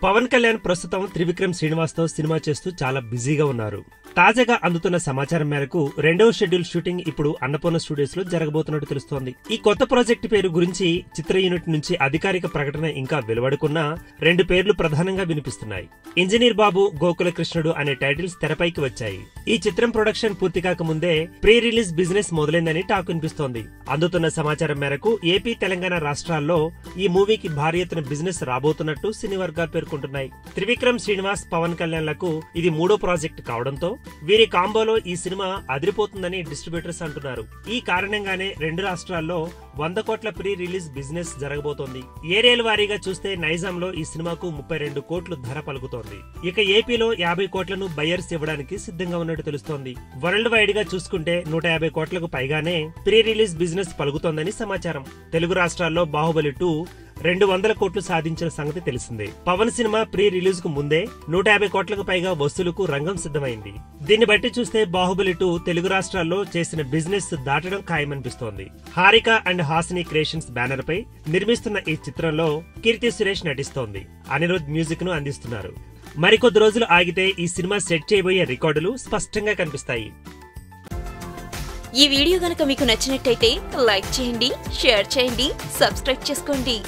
పవన్ కళ్యాణ్ ప్రస్తుతం త్రివిక్రమ్ శ్రీనివాస్ తో సినిమా చేస్తూ చాలా బిజీగా ఉన్నారు. తాజాగా అందుతున్న సమాచారం మేరకు రెండవ షెడ్యూల్ షూటింగ్ ఇప్పుడు అన్నపూర్ణ స్టూడియోస్ లో జరగబోతున్నట్టు తెలుస్తోంది. ఈ కొత్త ప్రాజెక్టు పేరు గురించి చిత్ర యూనిట్ నుంచి అధికారిక ప్రకటన ఇంకా వెలువడకున్నా రెండు పేర్లు ప్రధానంగా వినిపిస్తున్నాయి. ఇంజనీర్ బాబు, గోకుల కృష్ణుడు అనే టైటిల్స్ తెరపైకి వచ్చాయి. ఈ చిత్రం ప్రొడక్షన్ పూర్తి కాకముందే ప్రీ రిలీజ్ బిజినెస్ మొదలైందని టాక్ వినిపిస్తోంది. అందుతున్న సమాచారం మేరకు ఏపీ, తెలంగాణ రాష్ట్రాల్లో ఈ మూవీకి భారీ ఎత్తున బిజినెస్ రాబోతున్నట్టు సినీ వర్గాలు పేర్కొంటున్నాయి. త్రివిక్రమ్ శ్రీనివాస్, పవన్ కళ్యాణ్లకు ఇది మూడో ప్రాజెక్ట్ కావడంతో వీరి కాంబోలో ఈ సినిమా అదిరిపోతుందని డిస్ట్రిబ్యూటర్స్ అంటున్నారు. ఈ కారణంగానే రెండు రాష్ట్రాల్లో 100 కోట్ల ప్రీ రిలీజ్ బిజినెస్ జరగబోతోంది. ఏరియాల వారీగా చూస్తే నైజాంలో ఈ సినిమాకు 32 కోట్లు ధర పలుకుతోంది. ఇక ఏపీలో 50 కోట్లను బయ్యర్స్ ఇవ్వడానికి సిద్ధంగా ఉన్నట్టు తెలుస్తోంది. వరల్డ్ వైడ్ గా చూసుకుంటే 150 కోట్లకు పైగానే ప్రీ రిలీజ్ బిజినెస్ పలుకుతోందని సమాచారం. తెలుగు రాష్ట్రాల్లో బాహుబలి 2 200 కోట్లు సాధించిన సంగతి తెలిసిందే. పవన్ సినిమా ప్రీ రిలీజ్ కు ముందే 150 కోట్లకు పైగా వసూలుకు రంగం సిద్ధమైంది. దీన్ని బట్టి చూస్తే బాహుబలి 2 తెలుగు రాష్ట్రాల్లో చేసిన బిజినెస్ దాటడం ఖాయమనిపిస్తోంది. Harika and Haasini creations banner పై నిర్మిస్తున్న ఈ చిత్రంలో కీర్తి సురేష్ నటిస్తోంది. అనిరుద్ మ్యూజిక్ ను అందిస్తున్నారు. మరికొద్ది రోజులు ఆగితే ఈ సినిమా సెట్ చేయబోయే రికార్డులు స్పష్టంగా కనిపిస్తాయి. ఈ వీడియో గనుక మీకు నచ్చినట్టయితే లైక్ చేయండి, షేర్ చేయండి, సబ్స్క్రైబ్ చేసుకోండి.